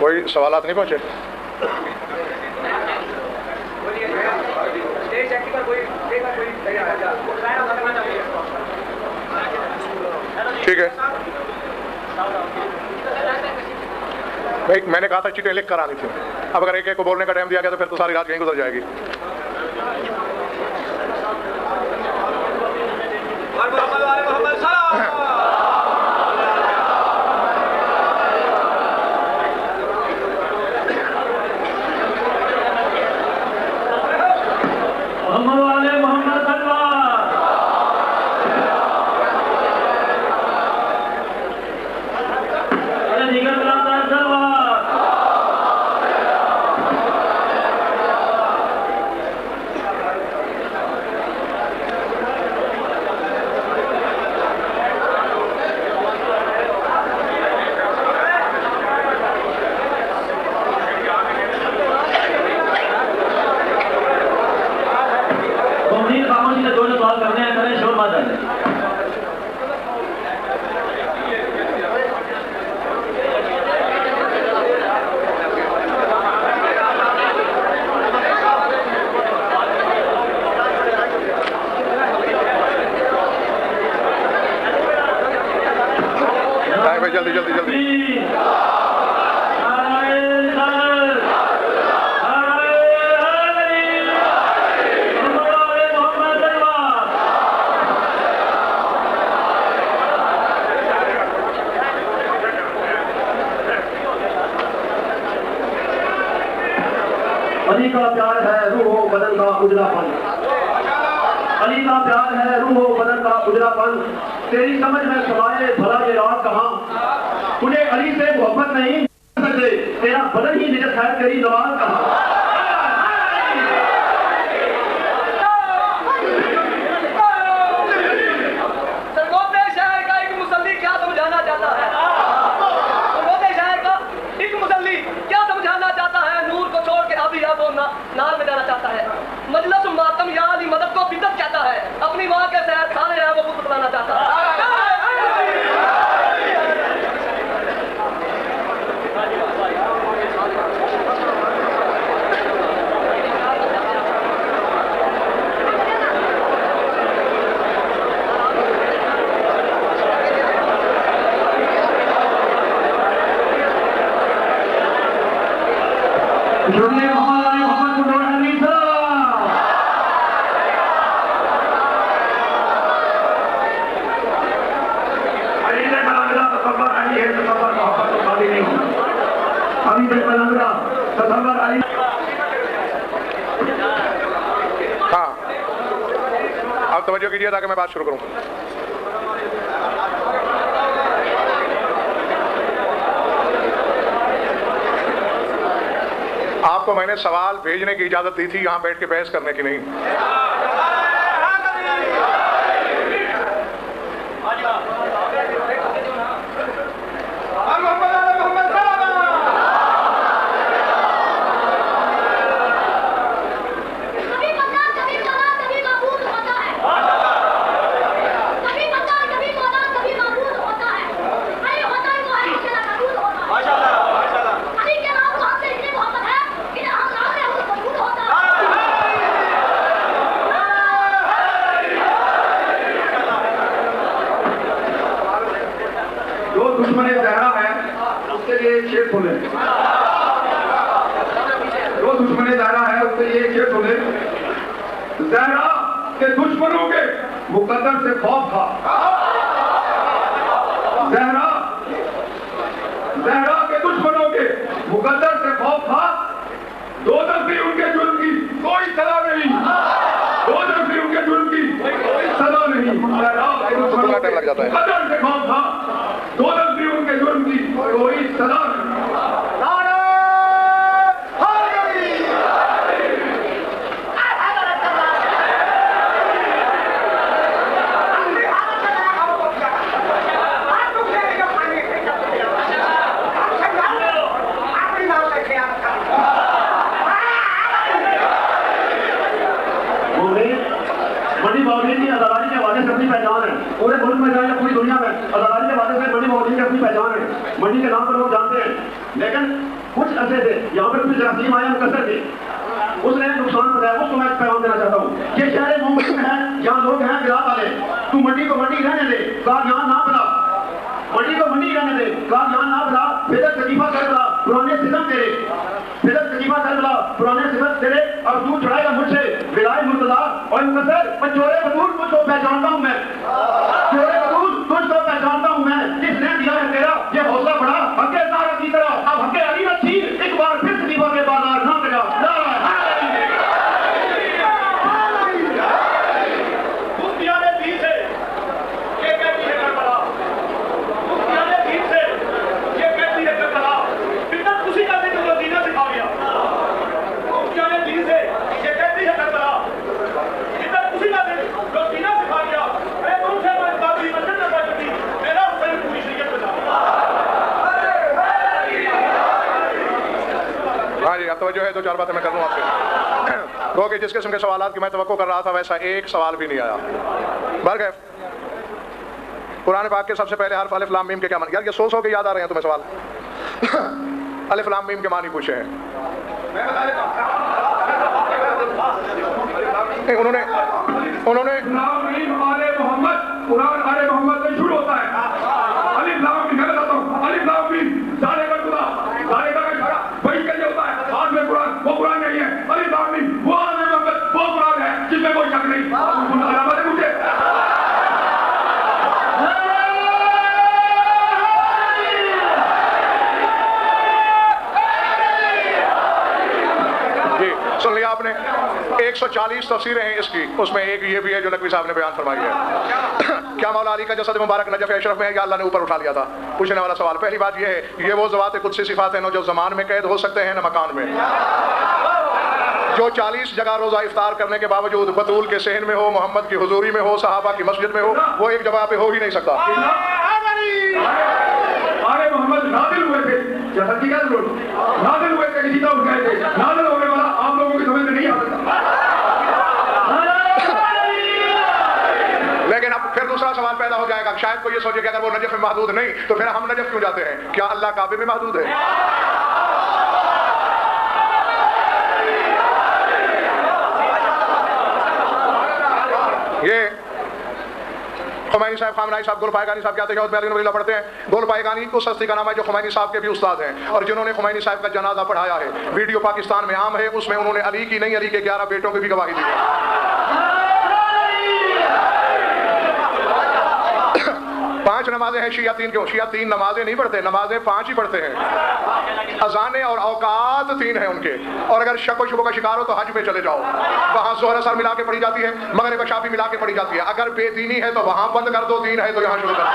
कोई सवालात नहीं पहुंचे? ठीक है भाई, मैंने कहा था चीटें लिख कर आनी थी। अब अगर एक एक को बोलने का टाइम दिया गया तो फिर तो सारी रात कहीं गुजर जाएगी। जल्दी जल्दी जल्दी अली का प्यार है रूह बदन का उजलापन, अली का प्यार है रूह बदन का उजलापन। तेरी समझ में समाये भला ये रात कहाँ, उन्हें अली से मोहब्बत नहीं सकते, तेरा बदन ही निजत है तेरी नवाज कहाँ। सरगोते शायर का एक मुसल्ली क्या समझाना चाहता है? सरगोते शायर का एक मुसल्ली क्या समझाना चाहता है? नूर को छोड़ के अभी अब वो नाल में जाना चाहता है। मजलिस मातम या अली मदद को बिदत कहता है। अपनी माँ के शहर खाने हैं वो खुद बताना चाहता है। हाँ, अब तवज्जो कीजिए ताकि मैं बात शुरू करूं। आपको मैंने सवाल भेजने की इजाजत दी थी, यहां बैठ के बहस करने की नहीं। जहरा के दुश्मनों के मुकद्दर से खौफ था। जहरा के दुश्मनों के मुकद्दर से खौफ था। दो दफे उनके जुर्म की कोई सजा नहीं, दो दफे उनके जुर्म की कोई सजा नहीं। जहरा के दुश्मनों के मुकद्दर से खौफ था। दो दफे उनके जुर्म की कोई सजा नहीं। मंडी मौलवी की अदालती के हवाले से अपनी पहचान है। पूरे मुल्क में जाए पूरी दुनिया में अदालती के हवाले से मंडी मौलवी की अपनी पहचान है। मंडी के नाम पर लोग जानते हैं, लेकिन कुछ ऐसे थे यहाँ पर कुछ जरासीम आए मुकसर थे, उसने नुकसान बताया। उसको मैं पैगाम देना चाहता हूँ। ये शहर मुंबई में है, यहाँ लोग हैं गिरात वाले। तू मंडी को मंडी रहने दे, कहा यहाँ ना बना। मंडी को मंडी रहने दे, कहा यहाँ ना बना। फिर तकलीफा कर बला पुराने सितम तेरे, फिर तकलीफा कर बला पुराने सितम तेरे। और तू चढ़ाएगा मुझसे विलाय मुर्तजा और मुकद्दर। मैं चोरे बतूल तुझको पहचानता हूँ, मैं चोरे बतूल तुझको पहचानता हूँ मैं। किसने दिया है तेरा ये हौसला बढ़ा हक्के तारा की तरह। अब हक्के अली में छीन एक बार फिर तकलीफा के बाजार ना बजा। तो जो है दो चार बातें मैं कर लूँ आपसे। तो कि जिस किस्म के सवालात की मैं तवक्को कर रहा था वैसा एक सवाल भी नहीं आया। बल्कि कुरान पाक के सबसे पहले हर्फ अलिफ लाम मीम के क्या मानी, यार ये सो के याद आ रहे हैं तुम्हें सवाल। अलिफ लाम मीम के मानी पूछे हैं। उन्होंने कुरान आले मोहम्मद से शुरू होता है। अलिफ लाम मीम मैं बताता हूं, अलिफ लाम मीम जाने का खुदा जाने का इशारा वही के लिए होता है। हाथ में कुरान, वो कुरान नहीं है। अलिफ लाम मीम वो आले मोहम्मद वो कुरान है जिसमें कोई शक नहीं। बातें पूछे जी, सुन लिया आपने। 140 तफसीरें हैं इसकी, उसमें एक ये भी है जो नकवी साहब ने बयान फरमाई है। क्या मौला अली का जसद मुबारक नजफ अशरफ में या अल्लाह ने ऊपर उठा लिया था? पूछने वाला सवाल। पहली बात ये है, ये वो ज़वात कुदसी सिफात हैं जो ज़मान में कैद हो सकते हैं न मकान में। जो 40 जगह रोज़ा इफ्तार करने के बावजूद बतूल के सहन में हो, मोहम्मद की हुजूरी में हो, सहाबा की मस्जिद में हो, वो एक जगह पे हो ही नहीं सकता। आले मोहम्मद नादिल हुए थे, जैसा कि क्या जरूरत नादिल हुए थे, किसी का उठ गए थे। नादिल होने वाला आप लोगों की समझ में नहीं आ सकता। लेकिन अब फिर दूसरा सवाल पैदा हो जाएगा, शायद कोई ये सोचे कि अगर वो नजफ में महदूद नहीं तो फिर हम नजफ क्यों जाते हैं? क्या अल्लाह काबे में महदूद है? ये खुमैनी साहब, खामनाई साहब, गुल पायगानी साहब क्या पढ़ते हैं। गुल पायगानी उस हस्ती का नाम है जो खुमैनी साहब के भी उस्ताद हैं और जिन्होंने खुमैनी साहब का जनाजा पढ़ाया है। वीडियो पाकिस्तान में आम है, उसमें उन्होंने अली की नहीं अली के 11 बेटों की भी गवाही दी है। 5 नमाजें हैं शिया 3 क्यों? शिया 3 नमाजें नहीं पढ़ते, नमाजें 5 ही पढ़ते हैं। अजाने और औकात 3 हैं उनके। और अगर शक व शुबह का शिकार हो तो हज पे चले जाओ, वहां जोहर असर मिला के पढ़ी जाती है, मगरिब शाफी मिला के पढ़ी जाती है। अगर बेदीनी है तो वहां बंद कर दो, दीन है तो यहां शुरू कर दो।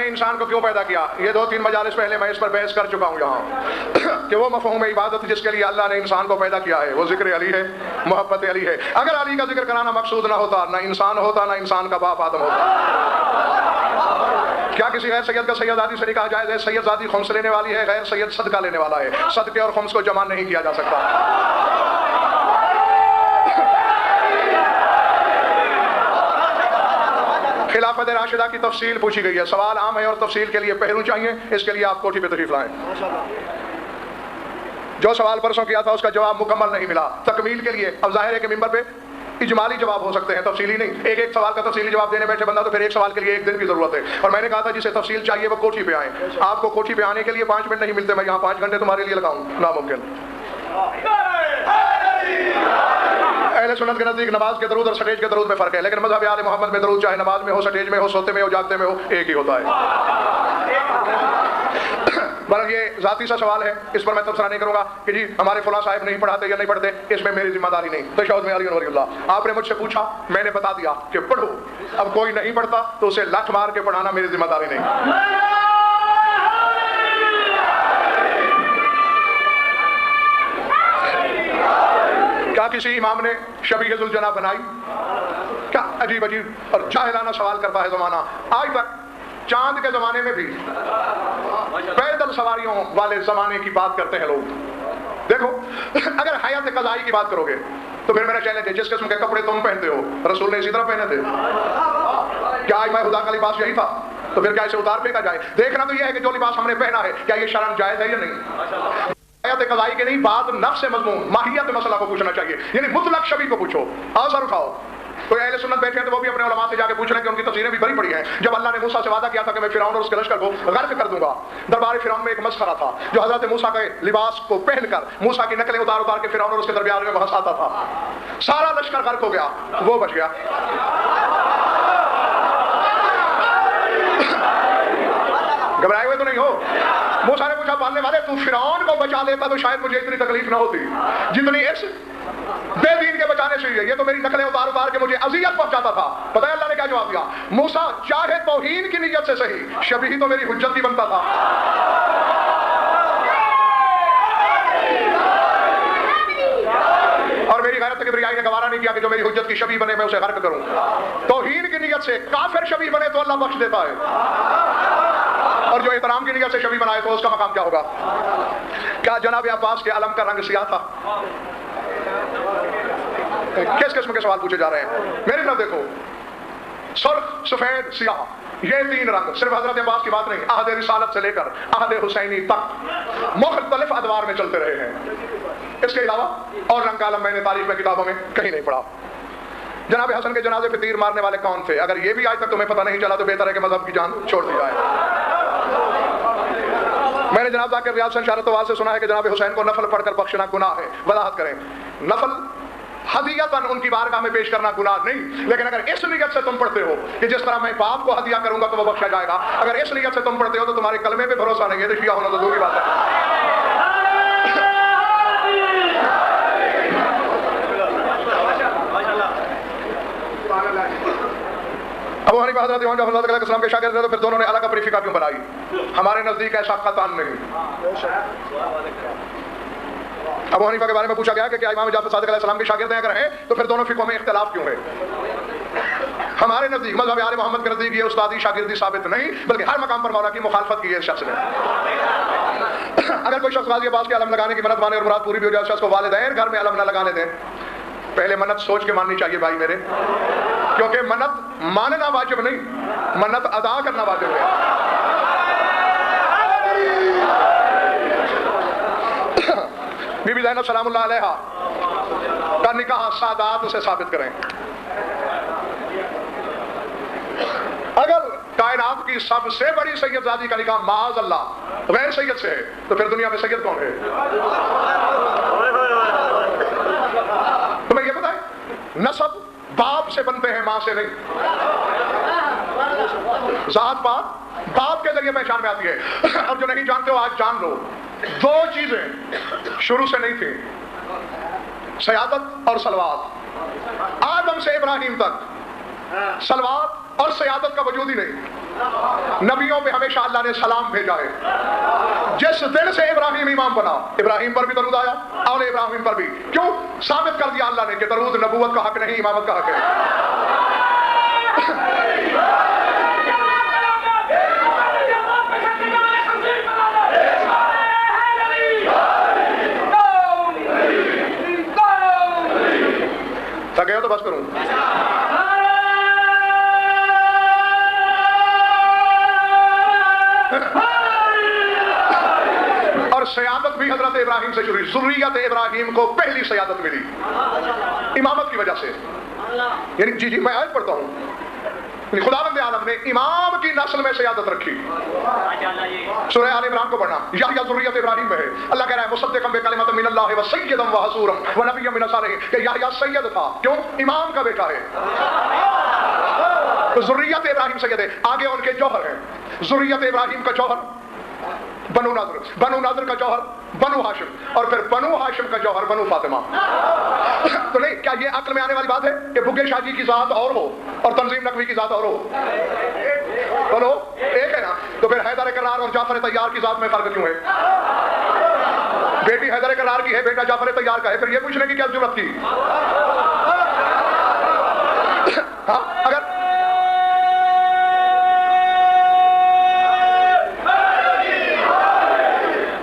इंसान को क्यों पैदा किया? ये 2-3 मजालिस पहले मैं इस पर बहस कर चुका हूँ यहाँ कि वो मफ़हूम इबादत जिसके लिए अल्लाह ने इंसान को पैदा किया है वो जिक्र अली है, मोहब्बत अली है। अगर अली का जिक्र कराना मकसूद ना होता, ना इंसान होता, ना इंसान का बाप आदम होता। क्या किसी गैर सैयद का सैयदादी से निकाह जायज़ है? सैयदादी खुम्स लेने वाली है, गैर सैयद सदका लेने वाला है। सदके और खुम्स को जमा नहीं किया जा सकता। खिलाफत खिलाफत राशिदा की तफसील पूछी गई है। सवाल आम है और तफसील के लिए पहलू चाहिए, इसके लिए आप कोठी पे तशरीफ लाएं। जो सवाल परसों किया था उसका जवाब मुकम्मल नहीं मिला। तकमील के लिए अब जाहिर है कि मिंबर पे इजमाली जवाब हो सकते हैं, तफसीली नहीं। एक एक सवाल का तफसीली जवाब देने बैठे बंदा तो फिर एक सवाल के लिए एक दिन की जरूरत है। और मैंने कहा था जिसे तफसील चाहिए वो कोठी पे आए। आपको कोठी पे आने के लिए 5 मिनट नहीं मिलते, मैं यहाँ 5 घंटे तुम्हारे लिए लगाऊं, नामुमकिन। अहले सुन्नत के नजदीक नमाज के दरूद और स्टेज के दरूद में फर्क है, लेकिन मज़हब आले मोहम्मद में दरूद चाहे नमाज में हो, स्टेज में हो, सोते में हो, जागते में हो, एक ही होता है। बल्कि ये जाती सा सवाल है, इस पर मैं तबसरा नहीं करूंगा कि जी हमारे फुला साहब नहीं पढ़ाते या नहीं पढ़ते, इसमें मेरी जिम्मेदारी नहीं। तशहुद में अली वलीउल्लाह आपने मुझसे पूछा, मैंने बता दिया कि पढ़ो। अब कोई नहीं पढ़ता तो उसे लाठ मार के पढ़ाना मेरी जिम्मेदारी नहीं। क्या किसी इमाम ने शबीह जुल जना बनाई? क्या अजीब अजीब और जाहिलाना सवाल करता है जमाना। आज तक चांद के जमाने में भी पैदल सवारियों वाले जमाने की बात करते हैं लोग। देखो, अगर हयात कज़ाई की बात करोगे तो फिर मेरा चैलेंज है, जिस किस्म के कपड़े तुम पहनते हो रसूल ने इसी तरह पहने थे। क्या आज मैं खुदा का लिबास यही था? तो फिर क्या इसे उतार फेंका जाए? देखना तो यह है कि जो लिबास हमने पहना है क्या ये शरअन जायज है या नहीं। हयात कज़ाई के नहीं, बात नफ्स मज़मून माहियत मसला को पूछना चाहिए, यानी मुतलक शबी को पूछो। आओ सर उठाओ। तो अहले सुन्नत बैठे हैं तो वो भी अपने उलमा से जाके पूछ रहे हैं कि उनकी तफसीरें भी बड़ी पड़ी हैं। जब अल्लाह ने मूसा से वादा किया था कि मैं फिरौन और उसके लश्कर को गर्क कर दूंगा, दरबार फिरौन में एक मस्खरा था जो हजरत मूसा के लिबास को पहनकर मूसा की नकलें उतार उतार के फिरौन और उसके दरबार में हंसाता था। सारा लश्कर गर्क हो गया, वो बच गया। घबराए हुए तो नहीं हो? मूसा ने पूछा, पालने वाले तू फिरौन को बचा लेता तो शायद मुझे इतनी तकलीफ ना होती जितनी इस बेदीन के बचाने से हुई है। ये तो मेरी नकलें उतार उतार के मुझे अजियत पहुंचाता था। पता है अल्लाह ने क्या जवाब दिया? मूसा चाहे तौहीन की नियत से सही, शबीह तो मेरी हुज्जत ही बनता था। और मेरी गैरत किबरियाई ने गवारा नहीं किया कि जो मेरी हुज्जत की शबीह बने मैं उसे गर्क करूं। तौहीन की नियत से काफिर शबीह बने तो अल्लाह बख्श देता है, और जो इकराम की नियत से शबीह बनाए तो उसका मकाम क्या होगा? क्या जनाब अब्बास के अलम का रंग सियाह था? किस किस्म के सवाल पूछे जा रहे हैं? मेरी तरफ देखो, सुर्ख, सफेद, सियाह, ये 3 रंग सिर्फ हजरत अब्बास की बात नहीं, अहद रिसालत से लेकर अहद हुसैनी तक मुख्तलिफ अदवार में चलते रहे हैं। इसके अलावा और रंग का आलम मैंने तारीख में किताबों में कहीं नहीं पढ़ा। जनाब हसन के जनाजे पे तीर मारने वाले कौन थे? अगर ये भी आज तक तुम्हें पता नहीं चला तो बेहतर है कि मजहब की जान छोड़ दी जाए। मैंने जनाब जाकर रियाज शरतवाल से सुना है कि जनाब हुसैन को नफल पढ़कर बख्शना गुनाह है। वजाहत करें। नफल हदियतन उनकी बारगाह में पेश करना गुनाह नहीं, लेकिन अगर इस नियत से तुम पढ़ते हो कि जिस तरह मैं बाप को हदिया करूंगा तो वो बख्शा जाएगा, अगर इस नियत से तुम पढ़ते हो तो तुम्हारे कलमे पे भरोसा नहीं है, तो शिया होना तो दूर की बात है। अबू हनीफा हज़रत इमाम जअफर अलैहिस्सलाम के शागिर्द थे, तो फिर दोनों ने अलग अपनी फिक़ा क्यों बनाई? हमारे नजदीक ऐसा कतन नहीं। अबू हनीफा के बारे में पूछा गया कि क्या इमाम जाफर सादिक अलैहिस्सलाम के शागिर्द हैं? अगर हैं तो फिर दोनों फिक़ों में इख्तिलाफ क्यों है? हमारे नजदीक मज़हब आले मोहम्मद के नजदीक ये उस्तादी शागिर्दी साबित नहीं, बल्कि हर मकाम पर मौला की मुखालफत की है इस शख्स ने। अगर कोई शख्स गाज़ी अब्बास के अलम लगाने की मन्नत माने और मुराद पूरी भी हो जाए, शख्स को वालिदैन घर में अलम न लगाने दें। पहले मन्नत सोच के माननी चाहिए भाई मेरे, क्योंकि मन्नत मानना वाजिब नहीं, मन्नत अदा करना वाजिब है। बीबी ज़ैनब सलामुल्लाह अलैहा का निकाह सादात से साबित करें। अगर कायनात की सबसे बड़ी सैयदजादी का निकाह माज़ अल्लाह गैर सैयद से है, तो फिर दुनिया में सैयद कौन है? तुम्हें ये पता है नसब बाप से बनते हैं, मां से नहीं। जात पात बाप के जरिए पहचान में आती है। और जो नहीं जानते हो आज जान लो, 2 चीजें शुरू से नहीं थी, सयादत और सलवात। आदम से इब्राहिम तक सलवात और सयादत का वजूद ही नहीं। नबियों पे हमेशा अल्लाह ने सलाम भेजा है। जिस दिन से इब्राहिम इमाम बना, इब्राहिम पर भी दरूद आया और इब्राहिम पर भी। क्यों? साबित कर दिया अल्लाह ने कि दरूद नबूवत का हक नहीं, इमामत का हक है। थक गए हो तो बस करूं। सयादत भी हजरत इब्राहिम से शुरू हुई। ज़ुर्रियत इब्राहिम को पहली सयादत मिली इमामत की वजह से। यानी जी मैं आयत पढ़ता हूँ, खुदावंद आलम ने इमाम की नस्ल में सयादत रखी। सूरह आल इमरान को पढ़ना, याह्या ज़ुर्रियत इब्राहिम में है। अल्लाह कह रहा है मुसद्दिक़न बिकलिमातिन मिनल्लाहि व सय्यदन व हसूरन व नबिय्यन मिन सालिहीन, कि याह्या सैयद था, क्यों? इमाम का बेटा है। तो ज़ुर्रियत इब्राहिम सैयद है। आगे उनके जौहर है। ज़ुर्रियत इब्राहिम का जौहर बनु नज़र का जौहर बनु हाशिम, और फिर बनु हाशिम का जौहर बनु फातिमा। तो नहीं, क्या ये अक्ल में आने वाली बात है कि बुग्गे शाह जी की जात और हो और तंजीम नकवी की जात और हो? बोलो, एक है ना। तो फिर हैदर करार और जाफर तैयार की जात में फर्क क्यों है? बेटी हैदर करार की है, बेटा जाफर तैयार का है, फिर ये पूछने की क्या जरूरत थी? हाँ, अगर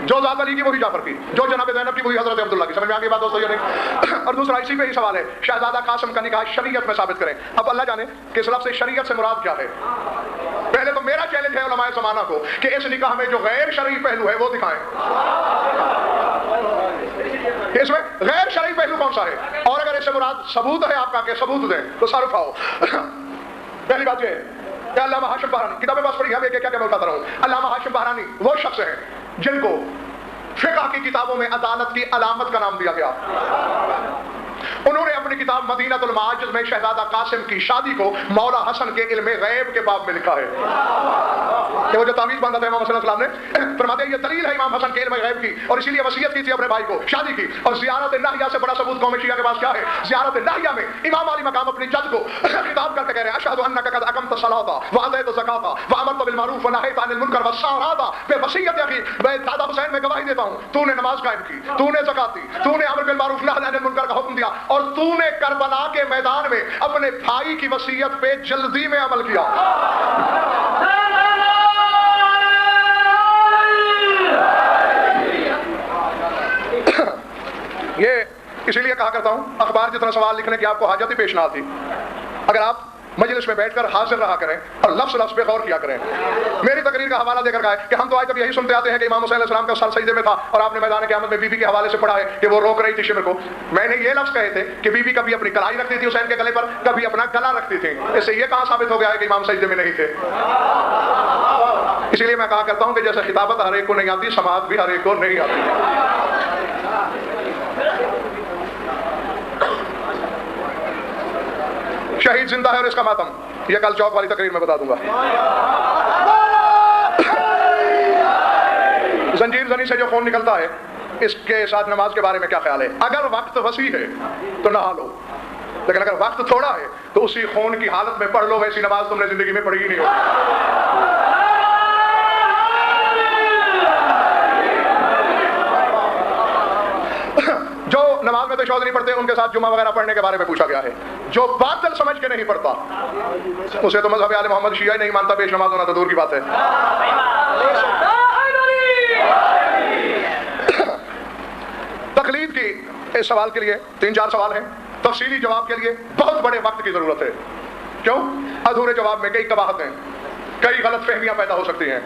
जो ज़ात अली की वही जाफर की, जो जनाब ज़ैनब की वही हज़रत अब्दुल्ला की। समझ में आ गई बात दोस्तों? नहीं। और दूसरा इसी पे ही सवाल है, शहजादा कासिम का निकाह शरीयत में साबित करें। अब अल्लाह जाने कि इस लफ्ज़ से शरीयत से मुराद क्या है। पहले तो मेरा चैलेंज है उलमाए ज़माना को कि इस निकाह में जो गैर शरई पहलू है वो दिखाएं। इसमें गैर शरई पहलू कौन सा है? और अगर इससे मुराद सबूत है आपका के सबूत दें तो सर उठाओ। पहली बात ये है, अल्लामा हाशिम बहरानी किताबें पास पढ़ी है, क्या क्या मैं उठाता रहा हूँ। अल्लामा हाशिम बहरानी वो शख्स है जिनको फिक़ह की किताबों में अदालत की अलामत का नाम दिया गया। उन्होंने अपनी किताब मदीनतुल माजिज़ में शहजादा कासिम की शादी को मौला हसन के इल्मे गैब के बाब में लिखा है। कि वो जो तावीज़ बांधा था इमाम सल्लल्लाहु अलैहि वसल्लम ने, फरमाते हैं ये दलील है इमाम हसन के इल्मे गैब की, और इसीलिए वसीयत की थी अपने भाई को शादी की। और ज़ियारत नाहिया से बड़ा सबूत कौम शिया के पास क्या है? ज़ियारत नाहिया में इमाम अली मकाम अपनी जद को खिताब करके कह रहे हैं, अशहदु अन्नका क़द अक़मत सलाता व अतैत ज़काता व अमरत बिल मारूफ व नहैत अनिल मुनकर व साराता। बेवसीयत अखी, मैं दादा हुसैन में गवाही देता हूँ, तूने नमाज कायम की, तूने ज़कात दी, तूने अमर बिल मारूफ नही अनिल मुनकर का हुक्म दिया, और तूने करबला के मैदान में अपने भाई की वसीयत पे जल्दी में अमल किया। ये इसीलिए कहा करता हूं, अखबार जितना सवाल लिखने की आपको हाजत ही पेश ना आती अगर आप मजलिस में बैठकर हाजिर रहा करें और लफ्ज़ लफ्ज़ पे गौर किया करें। मेरी तकरीर का हवाला देकर कहा कि हम तो आज तक यही सुनते आते हैं कि इमाम हुसैन अलैहिस्सलाम का सर सजदे में था, और आपने मैदान क़यामत में बीबी के हवाले से पढ़ा है कि वो रोक रही थी शिमर को। मैंने ये लफ्ज़ कहे थे कि बीबी कभी अपनी कलाई रखती थी हुसैन के गले पर, कभी अपना गला रखती थी। इससे ये कहाँ साबित हो गया है कि इमाम सजदे में नहीं थे? इसीलिए मैं कहा करता हूँ कि जैसे खिताबत हर एक को नहीं आती, समाअत भी हर एक को नहीं आती। शहीद जिंदा है और इसका मातम, ये कल चौक वाली तकरीर में बता दूंगा। जंजीर जनी से जो खून निकलता है, इसके साथ नमाज के बारे में क्या ख्याल है? अगर वक्त वसी है तो नहा लो, लेकिन अगर वक्त थोड़ा है तो उसी खून की हालत में पढ़ लो। वैसी नमाज तुमने जिंदगी में पढ़ी ही नहीं होगी। जो नमाज में तशहुद नहीं पढ़ते उनके साथ जुमा वगैरह पढ़ने के बारे में पूछा गया है। जो बातिल समझ के नहीं पढ़ता उसे तो मज़हब आले मोहम्मद शिया ही नहीं मानता, पेश नमाज होना तो दूर की बात है। तकलीद की इस सवाल के लिए 3-4 सवाल हैं, तफसीली जवाब के लिए बहुत बड़े वक्त की जरूरत है। क्यों? अधूरे जवाब में कई कबाहतें, कई गलत फहमियां पैदा हो सकती हैं,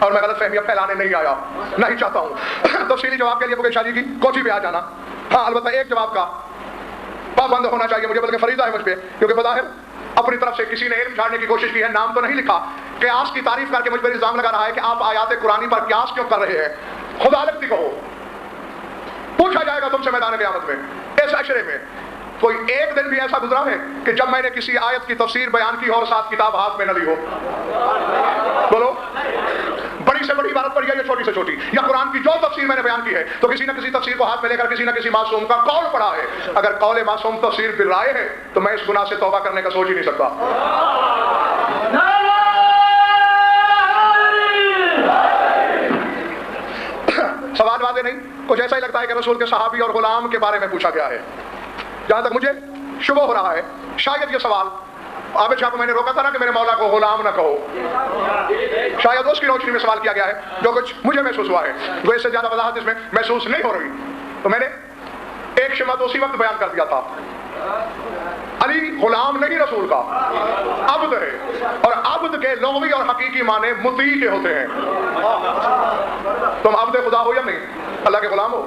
और मैं गलत फहमियां फैलाने नहीं आया, नहीं चाहता हूं। तफसीली जवाब के लिए बुगे शाह जी की कोठी पे आ जाना। हाँ, अलबत्ता एक जवाब का पाबंद होना चाहिए मुझे, बल्कि फरीदा है मुझ पे, क्योंकि बज़ाहिर अपनी तरफ से किसी ने इल्म झाड़ने की कोशिश की है, नाम तो नहीं लिखा, क़यास की तारीफ करके मुझ पर इल्जाम लगा रहा है कि आप आयात कुरानी पर क़यास क्यों कर रहे हैं। खुदा लगती कहो, पूछा जाएगा तुमसे मैदान क़यामत में। इस अशरे में कोई एक दिन भी ऐसा गुजरा है कि जब मैंने किसी आयत की तफसीर बयान की और साथ किताब हाथ में न ली हो? बोलो, बड़ी से बड़ी इबारत पढ़ी है या छोटी से छोटी, या कुरान की जो तफसीर मैंने बयान की है तो किसी न किसी तफसीर को हाथ में लेकर किसी न किसी मासूम का कौल पढ़ा है। अगर कौल मासूम तफसीर बिल राय है तो मैं इस गुनाह से तौबा करने का सोच ही नहीं सकता। सवाल वादे नहीं, कुछ ऐसा ही लगता है कि रसूल के सहाबी और गुलाम के बारे में पूछा गया है। जहां तक मुझे शुबह हो रहा है, शायद ये सवाल आबिद शाह को मैंने रोका था ना कि मेरे मौला को गुलाम ना कहो, शायद उसकी रोशनी में सवाल किया गया है जो कुछ मुझे महसूस हुआ है। वो इससे ज्यादा वजाहत इसमें महसूस नहीं हो रही, तो मैंने एक शिमत उसी वक्त बयान कर दिया था। अली गुलाम नहीं रसूल का, अब्द है, और अब्द के लुग़वी और हकीकी माने मुती के होते हैं। तुम अब्द खुदा हो या नहीं? अल्लाह के गुलाम हो।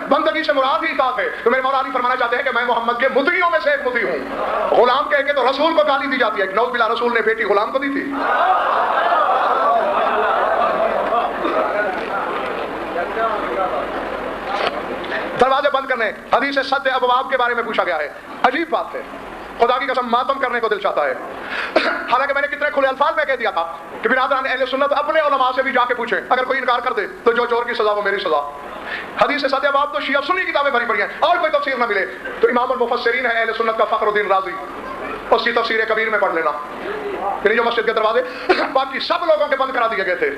बंदगी से मुराद ही इताअत है। तो मेरे मौला अली फरमाना चाहते हैं कि मैं मोहम्मद के मुतियों में से एक मुती हूँ। गुलाम कह के तो रसूल को गाली दी जाती है, नौज बिल्ला रसूल ने बेटी गुलाम को दी थी। दरवाजे बंद करने, हदीस सद अबवाब के बारे में पूछा गया है। अजीब बात है, खुदा की कसम मातम करने को दिल चाहता है। हालांकि मैंने कितने खुले अल्फाज में कह दिया था कि बिरादरान अहले सुन्नत अपने उलमा से भी जाके पूछे, अगर कोई इनकार कर दे तो जो चोर की सजा वो मेरी सजा। हदीस सद अबवाब तो शिया सुन्नी किताबें भरी पड़ी हैं, और कोई तफसीर ना मिले तो इमाम अल मुफस्सिरीन है अहले सुन्नत का फखरुद्दीन राजी, उसकी तफसीर कबीर में पढ़ लेना। यानी जो मस्जिद के दरवाजे बाकी सब लोगों के बंद करा दिए गए थे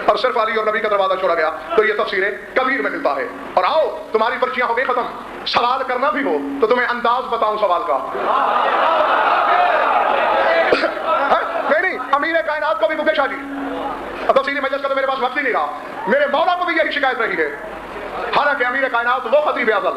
और सिर्फ अली और नबी का दरवाजा छोड़ा गया, तो ये तफसीरें कबीर में मिलता है। और आओ तुम्हारी पर्चियां हो गई खत्म, सवाल करना भी हो तो तुम्हें अंदाज बताऊं सवाल का। नहीं, अमीर कायनात को भी मुकेश जी, तफसीली मजलिस का तो मेरे पास वक्त ही नहीं रहा, मेरे मौला को भी यही शिकायत रही है। हालांकि अमीर कायनात वो खतीब अज़ल,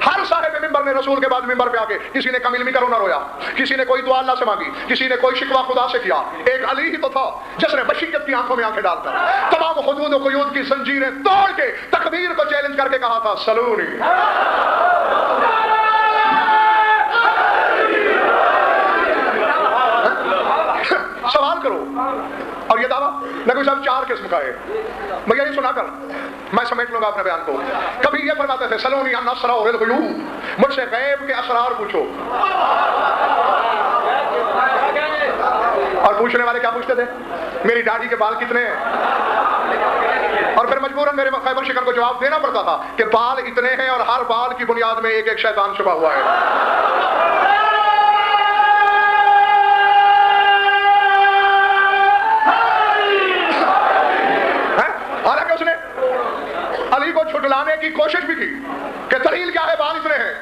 हर साहिब मिंबर ने रसूल के बाद मिंबर पे आके किसी ने कम इल्मी का रोना रोया, किसी ने कोई दुआ अल्लाह से मांगी, किसी ने कोई शिकवा खुदा से किया। एक अली ही तो था जिसने बशीयत की आंखों में आंखें डालकर तमाम हुदूद और क़ुयूद की जंजीरें तोड़ के तकदीर को चैलेंज करके कहा था सलूनी। सवाल करो। और ये दावा नबी साहब 4 किस्म का है, मैं यही सुना कर मैं समेट लूंगा अपने बयान को। कभी ये फरमाते थे सलोनी अन्नसराउल ग़ुयूब, मुझसे गैब के असरार पूछो। और पूछने वाले क्या पूछते थे? मेरी दाढ़ी के बाल कितने हैं? और फिर मजबूरन मेरे खैबर शिकर को जवाब देना पड़ता था कि बाल इतने हैं और हर बाल की बुनियाद में एक एक शैतान छुपा हुआ है। हालांकि उसने अली को छुटलाने की कोशिश भी की कि दलील क्या है, बाल इतने हैं।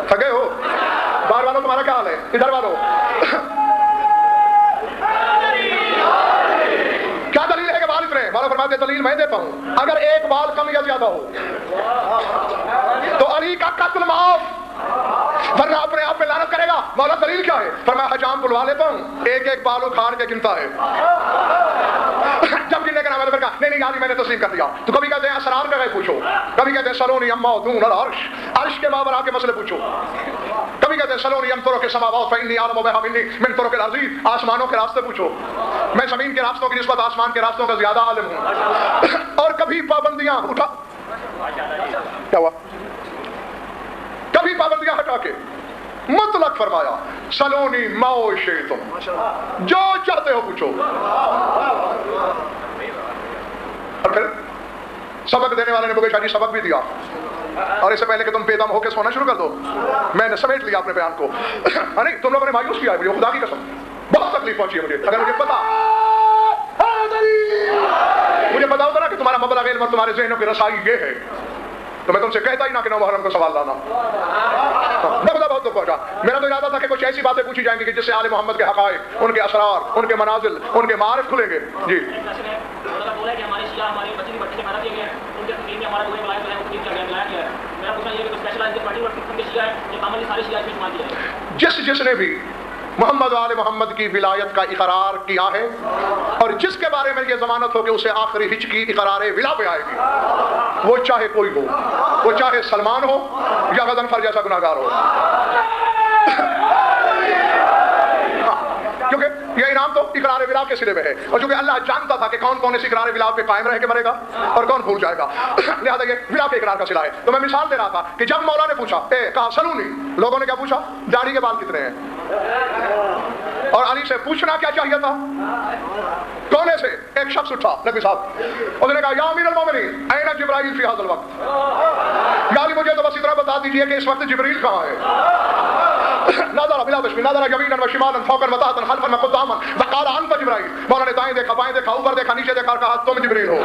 थके हो? बाहर वालों तुम्हारा क्या हाल है? इधर वालों क्या दलील है कि बाल इतने हैं? मौला फरमाते दलील मैं देता हूं, अगर एक बाल कम या ज्यादा हो तो अली का कत्ल माफ, वरना अपने आप में लानत करेगा। मौला दलील क्या है? फरमाया हजाम बुलवा लेता हूं, एक एक बाल उखाड़ के गिनता है। जब गिनने का नाम है तो फिर कहा नहीं यार मैंने तस्लीम कर दिया। तो कभी कहते हैं असरार का पूछो, कभी कहते हैं सलोनी अम्मा दून अर्श, अर्श के मावरा के मसले पूछो। कभी कहते हैं सलोनी अम तुरुक समावात फइन्नी आलम बिहा मिन्नी मिन तुरुक अर्ज़ी, आसमानों के रास्ते पूछो, मैं जमीन के रास्तों की निस्बत आसमान के रास्तों का ज्यादा आलिम हूं। और कभी पाबंदियां उठा, क्या हुआ? कभी पाबंदियां हटा के मुतलक फरमाया सलोनी माओ शे, तुम जो चाहते हो पूछो। और फिर सबक देने वाले ने मुकेश जी सबक भी दिया, और इससे पहले कि तुम बेदम होकर सोना शुरू कर दो मैंने समेट लिया अपने बयान को। अरे तुम लोगों ने मायूस किया मुझे, खुदा की कसम बहुत तकलीफ पहुंची है मुझे। अगर मुझे पता होता ना कि तुम्हारा मबलग इल्म और तुम्हारे ज़हनों की रसाई ये है तो मैं तुमसे कहता ही ना कि 9 मुहर्रम को सवाल लाना। बहुत दुख पहुंचा। मेरा तो इरादा था कि कुछ ऐसी बातें पूछी जाएंगी कि जिससे आले मोहम्मद के हकायक, उनके असरार, उनके मनाजिल, उनके मारिफ खुलेंगे। जी जिसने भी मोहम्मद वाले मोहम्मद की विलायत का इकरार किया है और जिसके बारे में ये जमानत हो कि उसे आखिरी हिज की इकरार विला पे आएगी, वो चाहे कोई हो, वो चाहे सलमान हो या गजनफर जैसा गुनाहगार हो, क्योंकि ये इनाम तो इकरार विला के सिरे में है। और चूंकि अल्लाह जानता था कि कौन कौन इस इकरार विला पे कायम रह के मरेगा और कौन भूल जाएगा, लिहाजा ये विला के इकरार का सिला है। तो मैं मिसाल दे रहा था कि जब मौला ने पूछा कहा सलूनी, लोगों ने क्या पूछा? दाढ़ी के बाल कितने हैं? और अली से पूछना क्या चाहिए था? कोने से एक शख्स उठा, नबी साहब, उसने कहा या अमीरुल मोमिनीन ऐना जिब्राइल फी हाज़िल वक्त, या अली मुझे तो बस इतना बता दीजिए कि इस वक्त जिब्रील कहाँ है। नाज़रा बिला तशबीह, नाज़रा यमीनन व शिमालन फौकन व तहतन खल्फन व क़ुद्दामन व क़ाल अंत जिब्राइल। मौला ने दाएं देखा, बाएं देखा, ऊपर देखा, नीचे देखा और कहा तुम जिब्रील हो।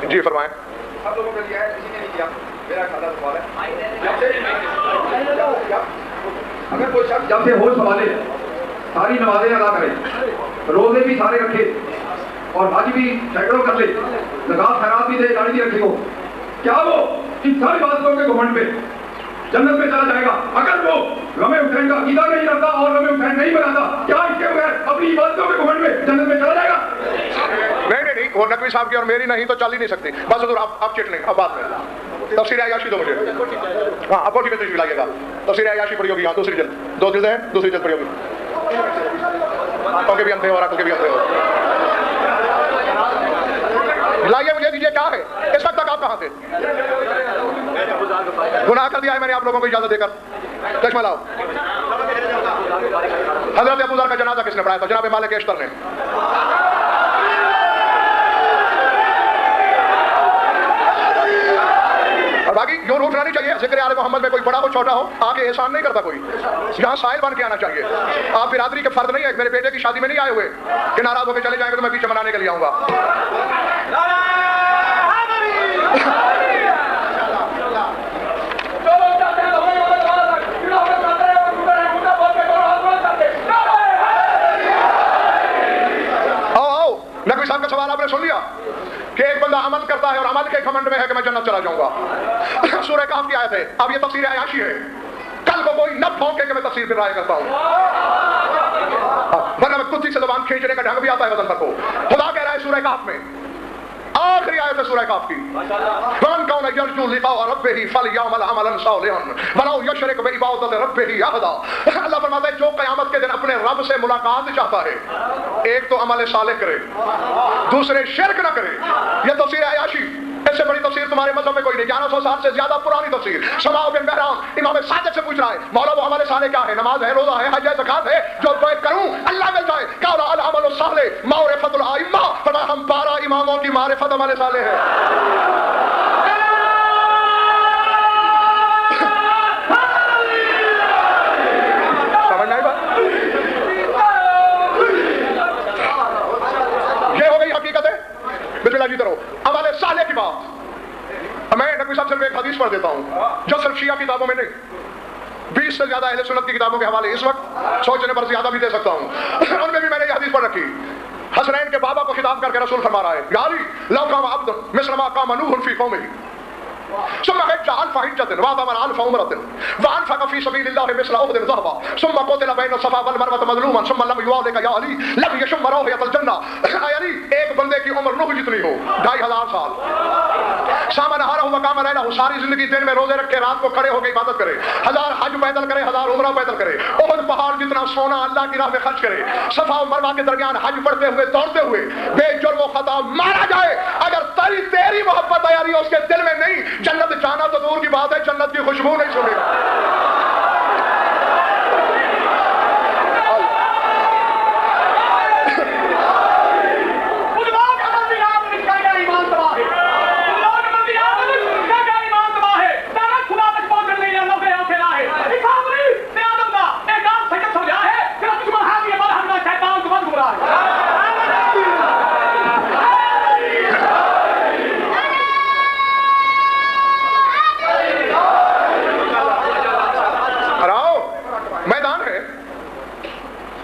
जी फरमाएं। सब लोगों ने लिया है, किसी ने नहीं किया। मेरा सादा सवाल है, अगर कोई जब से होश संभाले, सारी नमाजें अदा करे, रोजे भी सारे रखे, और बाकी भी सैकड़ों कर ले, ज़कात खैरात भी दे, गाड़ी भी रखी हो, क्या वो इन सारी बातों के घमंड पे जन्नत में चला जाएगा? अगर वो गमे हुसैन का अकीदा नहीं रखता और गमे हुसैन नहीं बनाता, क्या इसके बगैर अपनी इबादतों के घमंड में जन्नत में चला जाएगा? नहीं, वो नकवी साहब की और मेरी नहीं तो चल ही नहीं सकती। बस हुजूर आप चिट लें, अब बात में तफसीर अय्याशी दो मुझे। हाँ, अब कोठी में तशरीफ लाइएगा। तफसीर अय्याशी पढ़ी होगी, यहाँ दूसरी जल्द, 2 जिल्द है, दूसरी जल्द पढ़ी होगी। के भी अंत है और अकल के भी अंत है। लाइए मुझे दीजिए, क्या है इस वक्त तक आप कहाँ थे? गुनाह कर दिया है मैंने आप लोगों को इजाजत देकर। चश्मा लाओ। हजरत अबू ज़र का जनाजा किसने पढ़ाया था? जनाब मालिक अशतर ने। और बाकी यूं रूठना नहीं चाहिए। जिक्र आले मोहम्मद में कोई बड़ा हो छोटा हो, आगे एहसान नहीं करता कोई। यहाँ साहिल बन के आना चाहिए। आप बिरादरी के फर्द नहीं है। मेरे बेटे की शादी में नहीं आए हुए कि नाराज होकर चले जाएंगे तो मैं पीछे मनाने के लिए आऊंगा। नकवी साहब का सवाल आपने सुन लिया कि एक बंदा अमल करता है और अमल के घमंड में है कि मैं जन्नत चला जाऊंगा। सूरह कहफ की आयत है। अब ये तफसीर अय्याशी है। कल को कोई न भौंके कि मैं तफसीर पे राय करता हूं, वरना मैं कुत्ती से ज़बान खींचने का ढंग भी आता है वतन पर को। खुदा कह रहा है सूरह कहफ में, आखिरी आयत है सूरह कहफ की, मन कौन यरजू लिक़ा रब्बिही फलयअमल अमलन सालिहन वला युशरिक बिइबादति रब्बिही अहदा। अल्लाह फरमाता है जो क़यामत के दिन अपने रब से मुलाकात चाहता है, एक तो अमल सालेह करे, दूसरे शिरक न करे। यह तफसीर अय्याशी, इससे बड़ी तफसीर तुम्हारे मज़हब में कोई नहीं। 1100 साल से ज्यादा पुरानी तफसीर। समाउ बिन बहरान इमाम सादिक से पूछ रहा है, मौला वो अमल सालेह क्या है? नमाज है, रोजा है, हज है, ज़कात है, जो मैं करूं अल्लाह मिल जाए। क़ाल अल अमलु सालेह मारिफतुल अइम्मा, फरमाया हम 12 इमामों की मारिफत अमल सालेह है। समझ में आई बात? ये हो गई हकीकत है। बिस्मिल्लाह जी करो। अमल सालेह की बात मैं नकवी साहब सिर्फ एक हदीस पढ़ देता हूं जो सिर्फ शिया किताबों में नहीं, 20 से ज्यादा अहले सुन्नत की किताबों के हवाले इस वक्त सोचने पर ज्यादा भी दे सकता हूं। उनमें भी मैंने ये हदीस पढ़ रखी। हसनैन के बाबा को खिताब करके रसूल फरमा रहा है, यारी लौ काम अब्द मिस्ल मा काम नूह फी कौमिही सुम्मा हज्जा अल्फ़ हिज्जतिन व अतमर अल्फ़ उम्रतिन व अनफ़क़ फ़ी सबीलिल्लाहि मिस्ल उहदिन ज़हबा सुम्मा क़ुतिला बैन सफ़ा वल मरवत मज़लूमन सुम्मा लम युवालिका या अली लम यशम रौहियतल जन्ना। अली एक बंदे की उम्र नूह जितनी हो, 2500 साल, सामा नहारा हुआ काम रहना हो, सारी जिंदगी दिन में रोजे रख के रात को खड़े होकर इबादत करे, 1000 हज पैदल करे, 1000 उम्रा पैदल करे, उहद पहाड़ जितना सोना अल्लाह की राह में खर्च करे, सफ़ा और मरवा के दरमियान हज पढ़ते हुए दौड़ते हुए बेजुर्म व खता मारा जाए। अगर तेरी मोहब्बत तैयारी है उसके दिल में नहीं, जन्नत जाना तो दूर की बात है, जन्नत की खुशबू नहीं सुनेगा।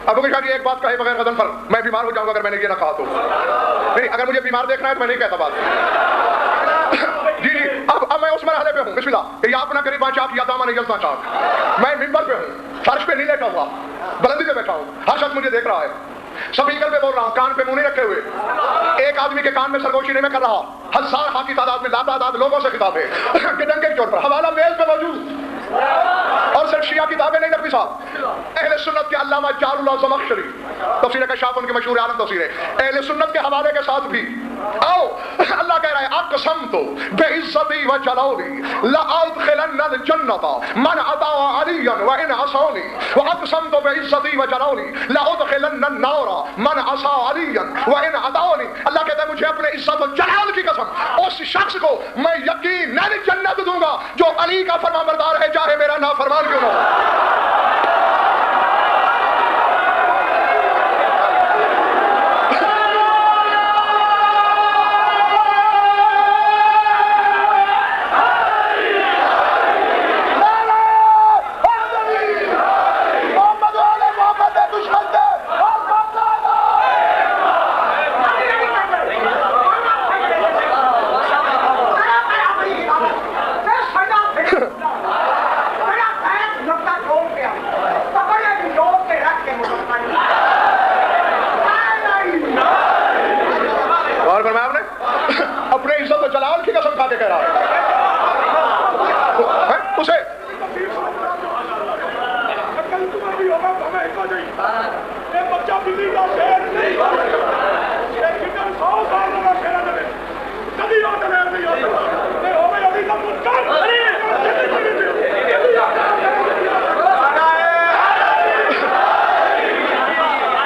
अब एक बात कहे बगैर गजन पर मैं बीमार हो जाऊंगा अगर मैंने ये ना कहा तो। नहीं, अगर मुझे बीमार देखना है तो मैं नहीं कहता बात। जी अब मैं उस मरहले पे हूँ, बिस्मिल्लाह, या अपना करीब चाक या दामन जलता चाक। मैं मिंबर पे हूँ, फर्श पे नहीं लेटा हुआ, बुलंदी पे बैठा हूँ, हर शख्स मुझे देख रहा है, स्पीकर पे बोल रहा हूँ, कान पे मुंह नहीं रखे हुए, एक आदमी के कान में सरगोशी नहीं मैं कर रहा, 1000 हाथ की तादाद में लातादाद लोगों से खिताब है कि डंके की चोट पर, हवाला मेज पे मौजूद। और सिर्फ शिया किताबें नहीं नकवी साहब, अहले सुन्नत के अल्लामा जारुल्लाह ज़मख़शरी तफसीर कशाफ उनकी मशहूर आलम तफसीर है, अहले सुन्नत के हवाले के साथ भी आओ अल्लाह कह रहा है अक़समतु बिइज़्ज़ती व जलाली लअदख़िलन्नल जन्नत मन अता अलियन व इन असौनी व अक़समतु बिइज़्ज़ती व जलाली लअदख़िलन्नन नार मन असा अलियन व इन अतानी। अल्लाह कहता है मुझे अपने इज्जत और जलाल की कसम उस शख्स को मैं यकीनन जन्नत दूंगा जो अली का फरमाबरदार है, चाहे मेरा नाफरमान क्यों ना हो।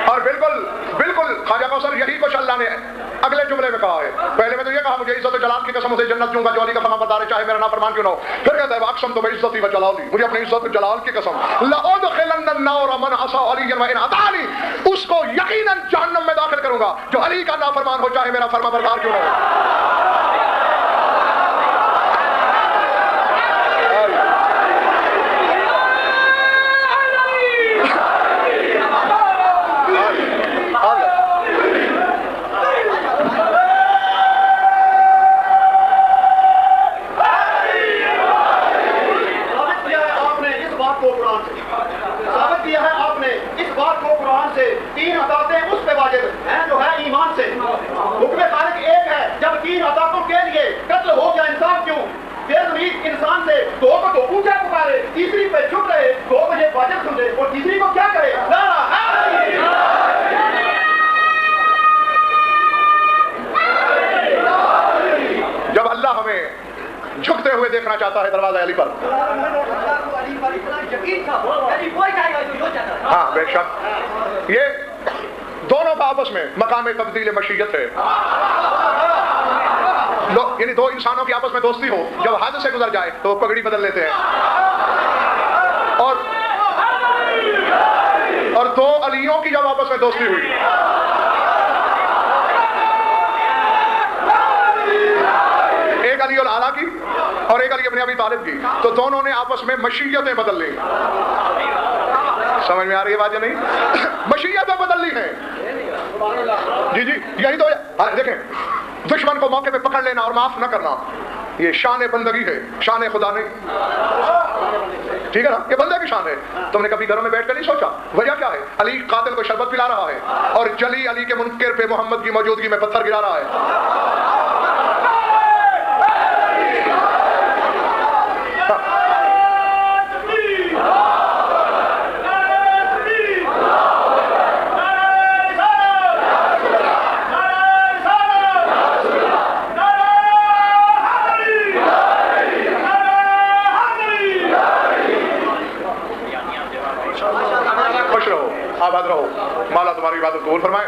और बिल्कुल बिल्कुल ख्वाजा कौसर यही कुछ अल्लाह ने अगले जुमले में कहा है। पहले में तो ये कहा मुझे इज्जत और जलाल की कसम से जन्नत दूंगा जो अली का फरमाबरदार है चाहे मेरा नाफरमान क्यों ना हो। फिर कहता है अक़सम तो इज्जती व जलाली, मुझे अपनी इज्जत और जलाल की कसम लअदखिलन्ना अन्नार मन असा अलिय्यन व इन अतानी, उसको यकीनन जहन्नम में दाखिल करूंगा जो अली का नाफरमान हो चाहे मेरा फरमाबरदार क्यों ना हो। तीन अतातें उस पे वाजिब हैं जो है ईमान से। हुक्म खालिक एक है, जब तीन अतातों के लिए कत्ल हो गया इंसान क्यों? बेज़मीन इंसान से दो को तो ऊंचा पुकारे, तीसरी पे चुप रहे, दो को ये वाजिब समझे और तीसरी को क्या करे? जब अल्लाह हमें झुकते हुए देखना चाहता है दरवाजा अली पर, हाँ बेशक ये दोनों का आपस में मकाम तब्दील मशीयत है। यानी दो इंसानों की आपस में दोस्ती हो, जब हद से गुजर जाए तो पगड़ी बदल लेते हैं। और दो अलियों की जब आपस में दोस्ती हुई, एक अली और आला की और एक अली अपने अबी तालिब की, तो दोनों ने आपस में मशीयतें बदल ली। समझ में आ रही है बात या नहीं? मशीयतें बदल ली हैं। जी जी यही तो देखें, दुश्मन को मौके पे पकड़ लेना और माफ न करना ये शान बंदगी है, शान खुदा नहीं। ठीक है ना, ये बंदे की शान है। तुमने कभी घरों में बैठकर नहीं सोचा वजह क्या है? अली कातिल को शरबत पिला रहा है और जली अली के मुनकिर पे मोहम्मद की मौजूदगी में पत्थर गिरा रहा है। आबाद रहो, मौला तुम्हारी इबादत कबूल फरमाए।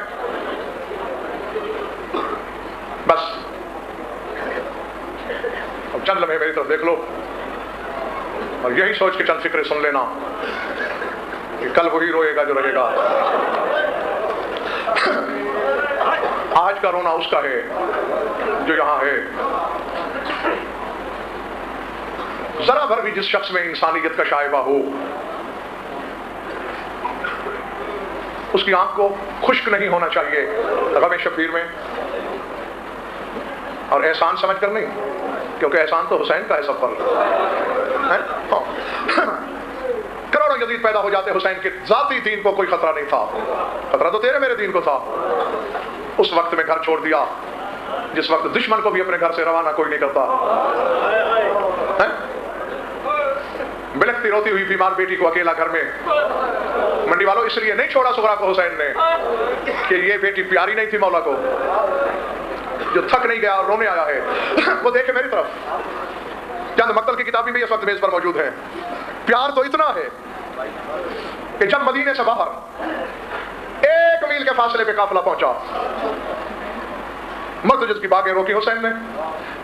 बस अब चंद लम्हे मेरी तरफ देख लो और यही सोच के चंद फिक्रे सुन लेना कि कल वही रोएगा जो रहेगा। आज का रोना उसका है जो यहां है। जरा भर भी जिस शख्स में इंसानियत का शायबा हो उसकी आंख को खुश्क नहीं होना चाहिए गम शबीर में, और एहसान समझ कर नहीं, क्योंकि एहसान तो हुसैन का है सब पर। करोड़ों यजीद पैदा हो जाते, हुसैन के जाती दीन को कोई खतरा नहीं था, खतरा तो तेरे मेरे दीन को था। उस वक्त में घर छोड़ दिया जिस वक्त दुश्मन को भी अपने घर से रवाना कोई नहीं करता। बिलखती रोती हुई बीमार बेटी को अकेला घर में, मंडी वालों इसलिए नहीं छोड़ा सुगरा को हुसैन ने कि ये बेटी प्यारी नहीं थी मौला को, जो थक नहीं गया और रोने आया है। वो देखे मेरी तरफ, चंद मक्तल की किताबें भी इस वक्त मेज पर मौजूद है। प्यार तो इतना है कि जब मदीने से बाहर 1 मील के फासले पे काफिला पहुंचा, मर्द की बागें रोकी हुसैन ने,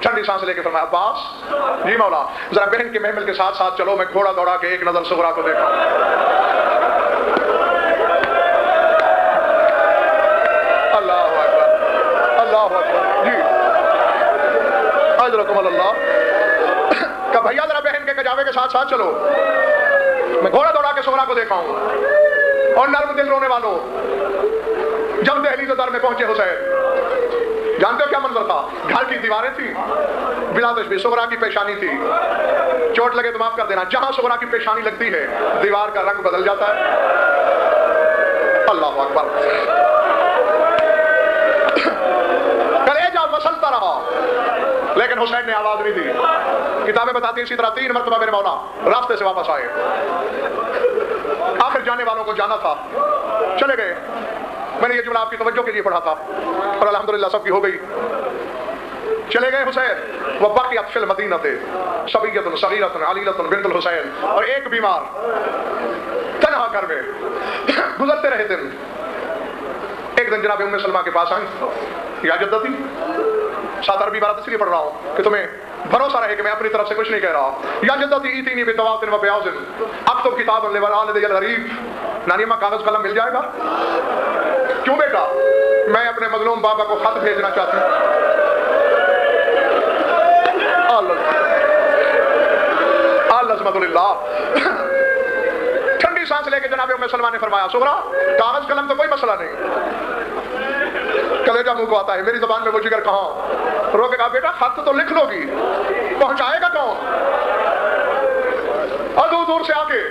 ठंडी सांस लेके फरमाया अब्बास जी मौला जरा बहन के महमिल के साथ साथ चलो, मैं घोड़ा दौड़ा के एक नजर सुगरा को देखा। अल्लाह अकबर, अल्लाह अकबर जी। अल्लाह का भैया जरा बहन के कजावे के साथ साथ चलो, मैं घोड़ा दौड़ा के सुगरा को देखा हूं। और नर्म दिल रोने वालों, जब दहलीज़ दर में पहुंचे हुसैन, जानते हो क्या मंजर था? घर की दीवारें थी, बिला तशबीह सुगरा की पेशानी थी। चोट लगे तो माफ कर देना, जहां सुगरा की पेशानी लगती है दीवार का रंग बदल जाता है। अल्लाह अकबर। कलेजा मसलता रहा लेकिन हुसैन ने आवाज नहीं दी। किताबें बताती इसी तरह 3 मरतबा मेरे मौला रास्ते से वापस आए। आखिर जाने वालों को जाना था, चले गए। मैंने ये जुमला आपकी तवज्जो के लिए पढ़ा था और अल्हम्दुलिल्लाह सबकी हो गई। चले गए हुसैन, वह बाकी फिल मदीना थे, सबीयतुन सगीरतुन अलीलतुन बिन्तुल हुसैन, और एक बीमार तन्हा घर में गुजरते रहे दिन। एक दिन जनाब उम्मे सलमा के पास आई, या जद्दती 7 अरबी बारात इसलिए पढ़ रहा हूँ कि तुम्हें भरोसा रहे कि मैं अपनी तरफ से कुछ नहीं कह रहा। या जद्दती इतनी बिदवातिन व ब्याजिन अक्तुब किताबन लिवलादिल गरीब, नानी अम्मा कागज कलम मिल जाएगा? क्यों बेटा? मैं अपने मजलूम बाबा को खत भेजना चाहती हूँ। ठंडी सांस लेके जनाब उम्मे सलमा ने फरमाया, सुगरा कागज कलम तो कोई मसला नहीं, कलेजा मुंह को आता है, मेरी जबान में वो जिगर कहाँ? रोके कहा, बेटा खत तो लिख लोगी, पहुंचाएगा कौन? और दूर दूर से आके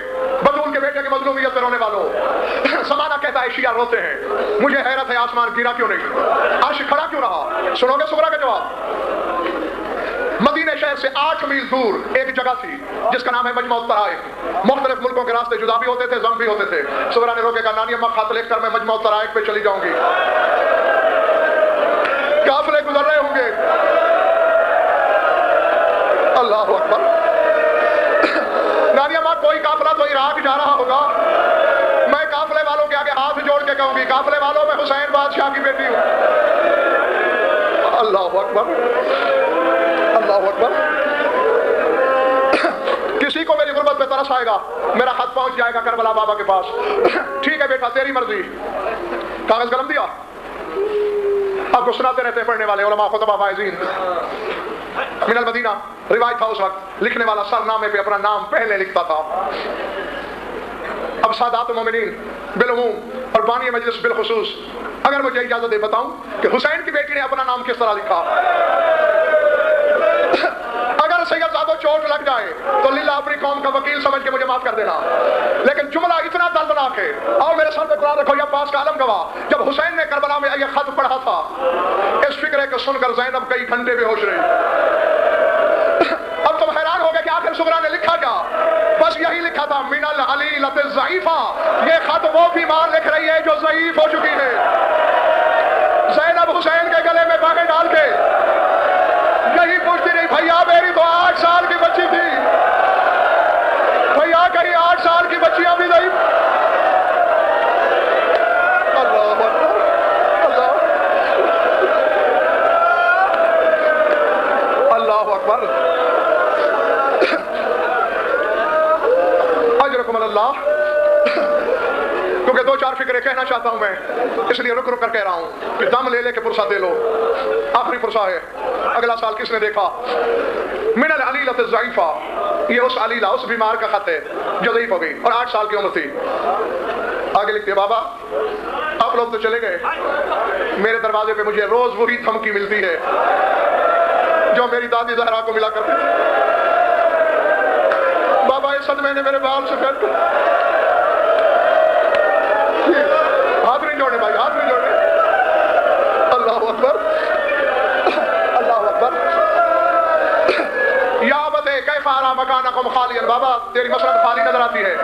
बतूल के बेटे की मजलूमियत पे रोने वालों, समाना कहता है शिया रोते हैं, मुझे हैरत है आसमान गिरा क्यों नहीं, अर्श खड़ा क्यों रहा? सुनोगे सुगरा का जवाब? मदीने शहर से 8 मील दूर एक जगह थी जिसका नाम है मजमा तराइक। मुख्तलिफ मुल्कों के रास्ते जुदा भी होते थे, जम भी होते थे। सुगरा ने रोके कहा, नानी अम्मा खत लेकर मैं मजमा तराइक पे चली जाऊंगी, काफिले गुजर रहे होंगे। अल्लाह अकबर। नानी अम्मा कोई काफिला तो इराक जा रहा होगा, मैं काफिले वालों के आगे हाथ जोड़ के कहूंगी, काफिले वालों में हुसैन बादशाह की बेटी हूं। अल्लाह अकबर, अल्लाह अकबर। किसी को मेरी गुर्बत पे तरस आएगा, मेरा खत पहुंच जाएगा करबला बाबा के पास। ठीक है बेटा, तेरी मर्जी। कागज कलम दिया। आपको सुनाते रहते हैं पढ़ने वाले उलमा खुतबा वाइज़ीन। मिनल मदीना रिवायत था उस वक्त, लिखने वाला सरनामे पे अपना नाम पहले लिखता था। अब सादात मोमिनीन बिलउमूम और बानी मजलिस बिलखुसूस, अगर मुझे इजाजत दे बताऊं कि हुसैन की बेटी ने अपना नाम किस तरह लिखा। अगर सैयदजादो चोट लग जाए तो लिल्ला अपनी कौम का वकील समझ के मुझे माफ कर देना, लेकिन जुमला इतना दर्दनाक है। और मेरे सर पे कुरान रखो, या पास का आलम गवाह, जब हुसैन ने करबला में यह खत पढ़ा था, इस फिक्र है कि सुनकर ज़ैनब कई घंटे बेहोश रही। अब तुम हैरान हो गए कि आखिर सुगरा ने लिखा क्या? बस यही लिखा था, मिनल अलीलत ज़ईफा। ये खत वो बीमार लिख रही है जो ज़ईफ हो चुकी है। ज़ैनब हुसैन के गले में बाहें डाल के यही पूछती रही, भैया मेरी तो 8 साल की बच्ची थी, भैया कहीं 8 साल की बच्चियां भी नहीं। अल्लाह अल्लाह अकबर। अजरकुम अल्लाह। क्योंकि 2-4 फिक्रे कहना चाहता हूं मैं, इसलिए रुक रुक कर कह रहा हूं कि दम ले लेके पुरसा दे लो। आखिरी पुरसा है, अगला साल किसने देखा? मिनल अलीलत ज़ईफा, ये उस अलीला, उस बीमार का खत है जो ज़ईफ हो गई और 8 साल की उम्र थी। आगे लिखते, बाबा आप लोग तो चले गए, मेरे दरवाजे पे मुझे रोज वही धमकी मिलती है जो मेरी दादी ज़हरा को मिला करती थी। बाबा इस सदमे ने मेरे बाल से फेंक, हाथ नहीं जोड़े भाई, हाथ नहीं जोड़े। अल्लाह अकबर, अल्लाह अकबर। या बते कैफा अरा मकानकुम खालियन, बाबा तेरी मसरत खाली नजर आती है,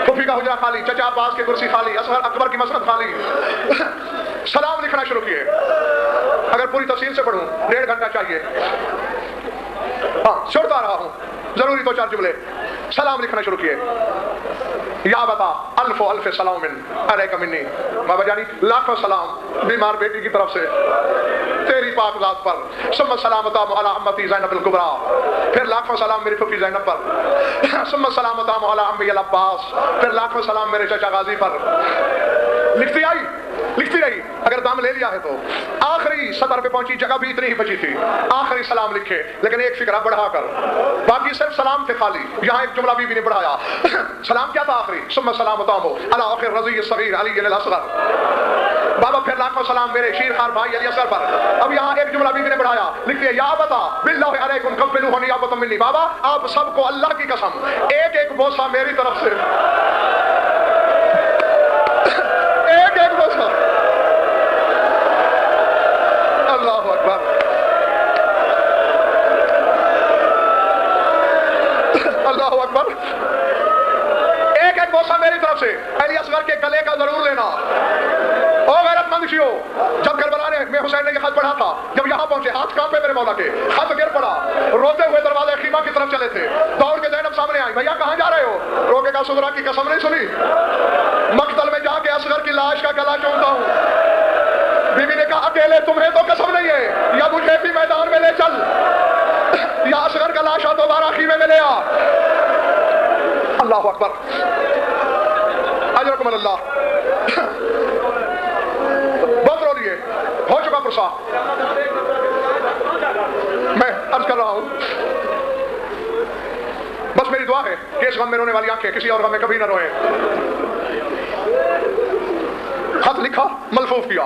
फूफी का हुजरा खाली, चचा अब्बास की कुर्सी खाली, असगर अकबर की मसरत खाली। सलाम लिखना शुरू किए। अगर पूरी तफसील से पढ़ूं 1.5 घंटा चाहिए। हाँ, छोड़ता रहा हूं, जरूरी 2-4 जुमले। सलाम लिखना शुरू किए। या बता अल्फ अल्फ सलामिन अलैका मिन्नी, बाबा जानी लाखों सलाम बीमार बेटी की तरफ से तेरी पाक जात पर। सुम्मा सलामता अला अम्मती ज़ैनब कुबरा, फिर लाखों सलाम मेरी फूफी ज़ैनब पर। सुम्मा सलामता अला अम्मी अल अब्बास, फिर लाखों सलाम मेरे चाचा गाजी पर। लिखती आई, लिखती रही। अगर दम ले लिया है तो आखिरी सतर पे पहुंची, जगह भी इतनी ही बची थी, आखिरी सलाम लिखे, लेकिन एक फिक्रा बढ़ाकर, बाकी सिर्फ सलाम थे खाली। यहाँ एक जुमला बीबी ने बढ़ाया। सलाम क्या था आखिरी? सुम्मा सलामता अला आखिर रज़ी सगीर अली अल असगर, बाबा फिर लाखों सलाम मेरे शीरखार भाई अली असगर पर। अब यहाँ एक जुमला बीबी ने बढ़ाया, लिखती है या बता बिल्लाहि अलैकुम कब्बिलूहु नियाबतम मिन्नी, बाबा आप सबको अल्लाह की कसम एक एक बोसा मेरी तरफ से, एक एक बोसा। अल्लाह अकबर, अल्लाह अकबर। एक एक बोसा मेरी तरफ से, अली असगर के गले का जरूर लेना। ओ खुशियों, जब करबला में हुसैन ने ये खत पढ़ा था, जब यहाँ पहुंचे हाथ कांपे मेरे मौला के, खत गिर पड़ा, रोते हुए दरवाजे खीमा की तरफ चले थे, दौड़ के ज़ैनब सामने आई, भैया कहाँ जा रहे हो? रोके का सुगरा की कसम नहीं सुनी, मक्तल में जाके असगर की लाश का गला चूमता हूँ। बीवी ने कहा अकेले तुम्हें तो कसम नहीं है, या मुझे भी मैदान में ले चल, या असगर का लाशा दोबारा खीमे में ले आ। अल्लाह अकबर, अजरकुम अल्लाह। बहुत रो लिए, हो चुका पुरसा। मैं अर्ज कर रहा हूं, बस मेरी दुआ है कि इस गम में रोने वाली आंखें किसी और गम में कभी ना रोए। खत लिखा, मलफूफ किया,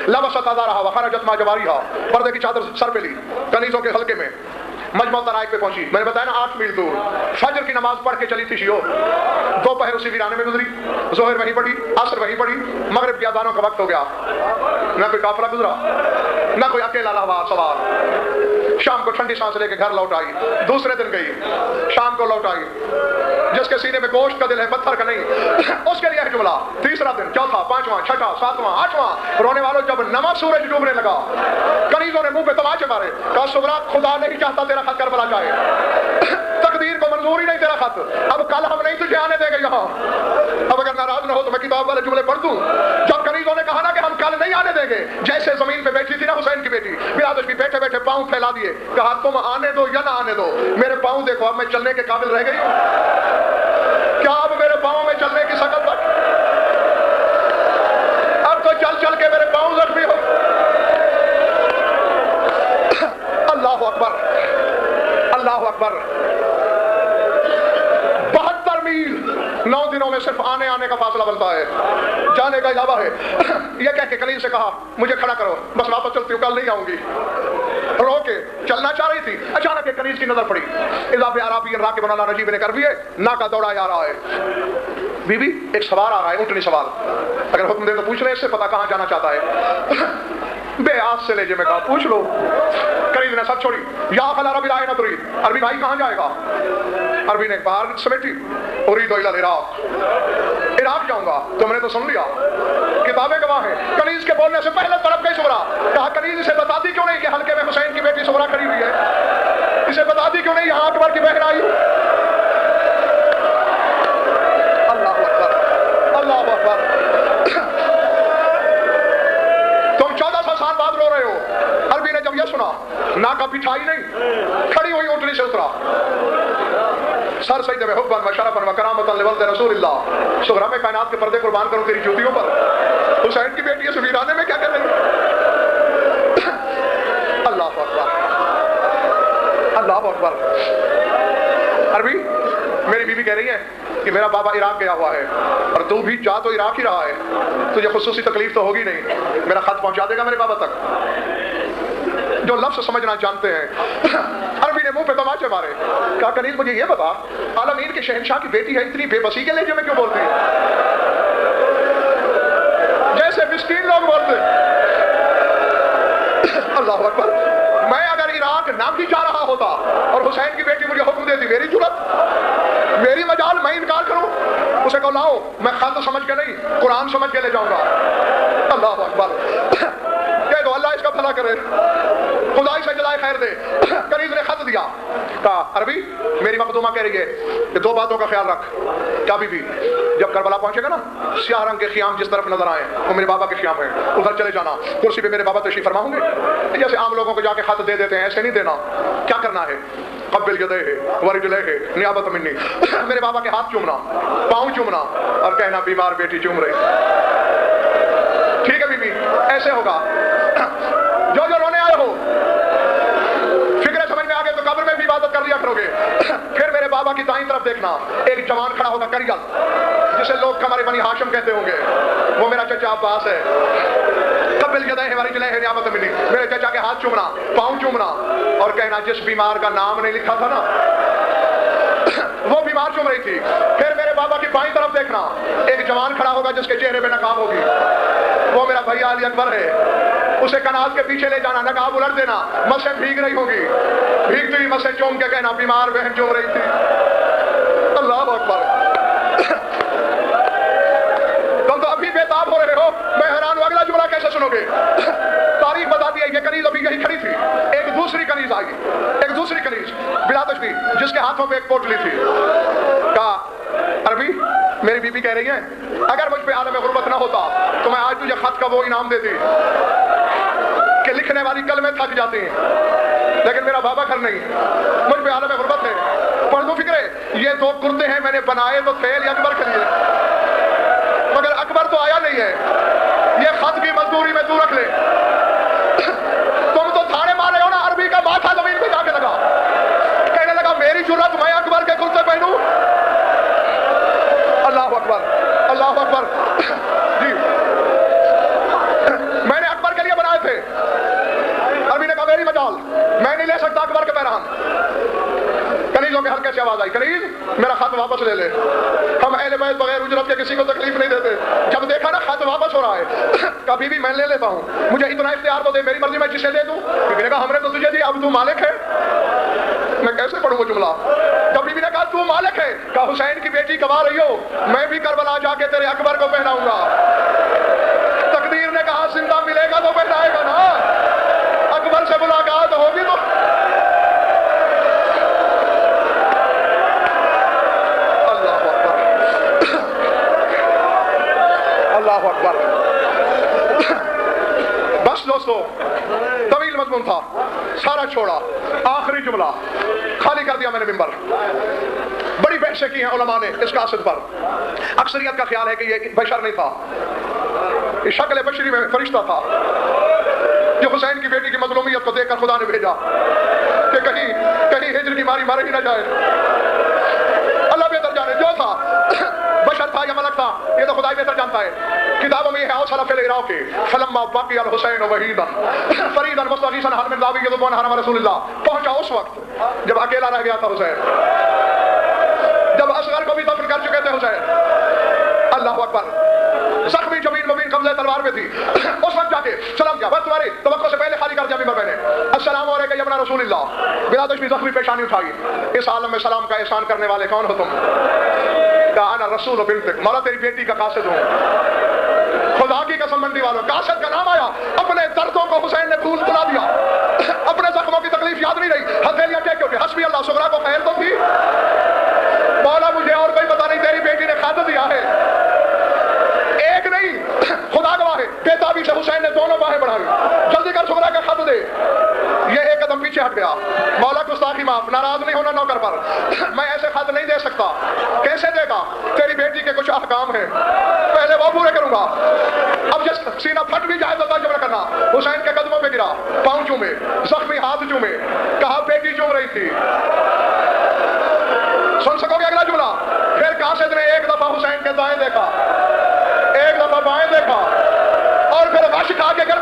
लबसा ताजा रहा, वखरजत मा जवारिहा, पर्दे की चादर सर पे ली, कनीजों के हल्के में मजमा तराइक पे पहुंची। मैंने बताया ना 8 मील दूर। फजर की नमाज पढ़ के चली थी शियो, दोपहर उसी वीराने में गुजरी, जोहर वहीं पढ़ी, असर वहीं पढ़ी, मगरिब की अजानों का वक्त हो गया। ना कोई काफिला गुजरा, ना कोई अकेला लावा सवार। शाम को ठंडी सांस लेके घर लौट आई, दूसरे दिन गई, शाम को लौट आई। जिसके सीने में गोश्त का दिल है पत्थर का नहीं, उसके लिए है जुमला। तीसरा दिन, चौथा, पांचवा, छठा, सातवां, आठवां। रोने वालों जब नवा सूरज डूबने लगा, कनीजों ने मुंह पे तमाचे मारे, कहा सुगरा खुदा नहीं चाहता तेरा खत करबला जाए, तकदीर को मंजूर ही नहीं तेरा खत, अब कल हम नहीं तुझे आने देंगे यहाँ। अब अगर नाराज न हो तो मैं किताब वाले जुमले पढ़ दूं। जब कनीजों ने कहा ना कि हम कल नहीं आने देंगे, जैसे जमीन पे बैठी थी ना हुसैन की बेटी, बिरादर की बैठे बैठे पांव फैला दिए, कहा तुम आने दो या ना आने दो, मेरे पांव देखो, अब मैं चलने के काबिल रह गई हूं क्या? अब मेरे पांव में चलने की शकल तक, अब तो चल चल के मेरे पांव जख्मी हो। अल्लाह अकबर, अल्लाह अकबर। 72 मील 9 दिनों में सिर्फ आने आने का फासला बनता है, जाने का इलावा है। यह कह के कलील से कहा मुझे खड़ा करो, बस वापस चलती हूँ, कल नहीं आऊंगी। रो के चलना चाह रही थी, अचानक एक कनीज की नजर पड़ी, इजाफे आराफी राके बनाना नजीब ने कर दिए, नाका दौड़ा जा रहा है। बीबी एक सवार आ रहा है, ऊँटनी सवार, अगर हुक्म दे तो पूछ ले, इससे पता कहाँ जाना चाहता है। बेआस से ले जे, मैं कहा पूछ लो। करीब ने सब छोड़ी, या खला रबी राय ना तुरी, अरबी भाई कहाँ जाएगा? अरबी ने बाहर समेटी, उरीदो इला इराक, इराक जाऊंगा। तुमने तो सुन लिया, किताबें गवाह हैं। कनीज के बोलने से पहले तड़प गई सुगरा, कहा कनीज इसे बताती क्यों नहीं कि हल्के में हुसैन की बेटी सुगरा खड़ी हुई है, इसे बताती क्यों नहीं यहाँ अकबर की बहन आई? अल्लाह अकबर, अल्लाह अकबर। तुम 1400 साल बाद रो रहे हो। अरबी ने जब यह सुना, नाका पिछाई नहीं, खड़ी हुई ऊँटनी से उतरा, सर सजदे में हुब्बन व शरफन व करामतन लिवल्द रसूलिल्लाह, सुगरा में कायनात के पर्दे कुर्बान करूं तेरी जूतियों पर, हुसैन की बेटी इस वीराने में क्या कर रही? अल्लाह अकबर, अल्लाह अकबर। अरबी, मेरी बीवी कह रही है कि मेरा बाबा इराक गया हुआ है और तू भी जा तो इराक ही रहा है, तुझे खुसूसी तकलीफ तो होगी नहीं, मेरा खत पहुंचा देगा मेरे बाबा तक। जो लफ्ज समझना जानते हैं। अरबी ने मुंह पे तमाचे मारे, कहा कनीज मुझे ये बता, आलमीन के शहंशाह की बेटी है, इतनी बेबसी के लहजे में क्यों बोलती है, जैसे मिस्कीन लोग बोलते हैं। अल्लाह अकबर। मैं अगर इराक ना भी जा रहा होता और हुसैन की बेटी मुझे हुक्म देती, मेरी जुर्रत, मेरी मजाल, मैं इनकार करूं? उसे कहो लाओ, मैं खत समझ के नहीं, कुरान समझ के ले जाऊंगा। अल्लाह अकबर। कह दो अल्लाह इसका भला करे, खुदाई से जलाए खैर दे। करीब ने खत दिया, कहा अरबी मेरी मखदूमा कह रही है कि 2 बातों का ख्याल रख। क्या बीबी, जब करबला पहुंचेगा ना, स्याह रंग के खियाम जिस तरफ नजर आए वो मेरे बाबा के खियाम है, उधर चले जाना, कुर्सी पे मेरे बाबा तशरीफ फरमा होंगे। जैसे आम लोगों को जाके खत दे देते हैं, ऐसे नहीं देना। क्या करना है? कब्बिल यदैहि वरिजलैहि नियाबत मिन्नी, मेरे बाबा के हाथ चूमना, पाँव चूमना और कहना बीमार बेटी चूम रही। ठीक है बीबी, ऐसे होगा। जो जो रोने आए हो, फिक्र समझ में आ गए तो कब्र में भी इबादत कर लिया करोगे। फिर मेरे बाबा की दाईं तरफ देखना, एक जवान खड़ा होगा करियल, जिसे लोग हमारे बनी हाशिम कहते होंगे, वो मेरा चचा अब्बास है। कब्बिल यदैहि वरिजलैहि नियाबत मिन्नी, मेरे चचा के हाथ चूमना, पाँव चूमना और कहना जिस बीमार का नाम नहीं लिखा था ना, वो बीमार चूम रही थी। फिर मेरे बाबा की बाईं तरफ देखना, एक जवान खड़ा होगा जिसके चेहरे पे नकाब होगी, वो मेरा भैया अली अकबर है। उसे कनात के पीछे ले जाना, नकाब उलट देना, मसें भीग रही होगी, भीगती हुई मसें चूम के कहना बीमार बहन चूम रही थी। अल्लाह अकबर। तुम तो अभी बेताब हो रहे हो, मैं हैरान हूं अगला जुमला कैसे सुनोगे। तारीख बताती है ये कनीज अभी यही खड़ी थी, एक दूसरी कनीज आई, एक दूसरी कनीज बिलातशबी जिसके हाथों पे एक पोटली थी। कहा अरबी मेरी बीबी कह रही है अगर मुझ पे आलम गुर्बत ना होता तो मैं आज तुझे खत का वो इनाम देती कि लिखने वाली कल में थक जाती हैं, लेकिन मेरा बाबा घर नहीं, मुझ पे आलम गुर्बत है। पर दो फिक्र ये दो कुर्ते हैं मैंने बनाए तो थे अकबर के लिए, मगर अकबर तो आया नहीं है, ये खत की मजदूरी में तू रख ले। तुम तो थाने मारे हो ना, अरबी का माथा जमीन पे जाके लगा, कहने लगा मेरी जुर्रत मैं अकबर के कुर्ते पहनूं। अल्लाह अकबर, अल्लाह अकबर। जी मैंने अकबर के लिए बनाए थे। अरबी ने कहा मेरी मजाल, मैं नहीं ले सकता अकबर के पैरान। कनीजों के हल्के से आवाज आई, कनीज मेरा खत वापस ले ले, हम अहले बैत बगैर उजरत के किसी को तकलीफ नहीं देते। जब देखा ना खत वापस हो रहा है, कभी भी मैं ले लेता हूँ, मुझे इतना इख्तियार तो दे, मेरी मर्जी मैं जिसे दे दूं। बीबी ने कहा हमने तो तुझे दी, अब तू मालिक है। मैं कैसे पढ़ूं वो जुमला। जब बीबी ने कहा तू मालिक है, कहा हुसैन की बेटी कमा रही हो, मैं भी करबला जाके तेरे अकबर को पहनाऊंगा। तकदीर ने कहा जिंदा मिलेगा तो पहनाएगा ना, अकबर से मुलाकात होगी तो। अल्लाह अकबर। बस दोस्तों तवील मजमून था, सारा छोड़ा, आखिरी जुमला खाली कर दिया मैंने मिंबर। बड़ी बहसें की हैं उलमा ने इस कासिद पर। अक्सरियत का ख्याल है कि ये बशर नहीं था, ये शक्ल बशरी में फरिश्ता था जो हुसैन की बेटी की मजलूमियत को देखकर खुदा ने भेजा कि कहीं कहीं हिजर की मारी मारे ही ना जाए। अल्लाह बेहतर जाने, जो था बशर था या मलक था ये तो खुदा बेहतर जानता है। किताबों में है सलफ़ इराक़ी फलम्मा बक़ी अल हुसैन वहीदन फरीदन मुस्तगीसन हर मिन दावी यदुन हरम रसूलुल्लाह। पहुंचा उस वक्त जब अकेला रह गया था हुसैन, जब असगर को भी दफन कर चुके थे हुसैन। अल्लाह अकबर। जख्मी जमीन मुबीन कब्ज़े तलवार में थी, उस वक्त जाके सलाम किया, बस तुम्हारी तवक्को से पहले खाली कर दिया मिंबर मैंने, अस्सलामु अलैका या इब्न रसूलिल्लाह। बिलादश भी जख्मी पेशानी उठाई, इस आलम में सलाम का एहसान करने वाले कौन हो तुम? कहा अना रसूल बिन्तिक, मौला तेरी बेटी का कासिद हूं। खुदा की कसम मंडी वालों, कासिद का नाम आया, अपने दर्दों को हुसैन ने भूल भुला दिया, अपने जख्मों की तकलीफ याद नहीं रही, हथेलियां टेक के उठे, हस्बी अल्लाह, सुगरा को खैर तो थी, मौला मुझे और कोई पता नहीं, तेरी बेटी ने खत दिया है। एक नहीं, खुदा गवाह है, बेताबी से हुसैन ने दोनों बाहें बढ़ाई, जल्दी कर सुगरा का खत दे। ये एक कदम पीछे हट गया, मौला गुस्ताखी माफ, नाराज नहीं होना नौकर पर, मैं ऐसे खत नहीं दे सकता। कैसे देगा? तेरी बेटी के कुछ अहकाम हैं, पहले वो पूरे करूंगा। अब जिस सीना फट भी जाए तो तर्जुमा करना। हुसैन के कदमों पे गिरा, पांव चूमे, जख्मी हाथ चूमे, कहा बेटी चूम रही थी। सुन सकोगे अगला जुमला? फिर कासिद ने एक दफा हुसैन के दाएं देखा, एक दफा बाएं देखा, और फिर गश खा के गिर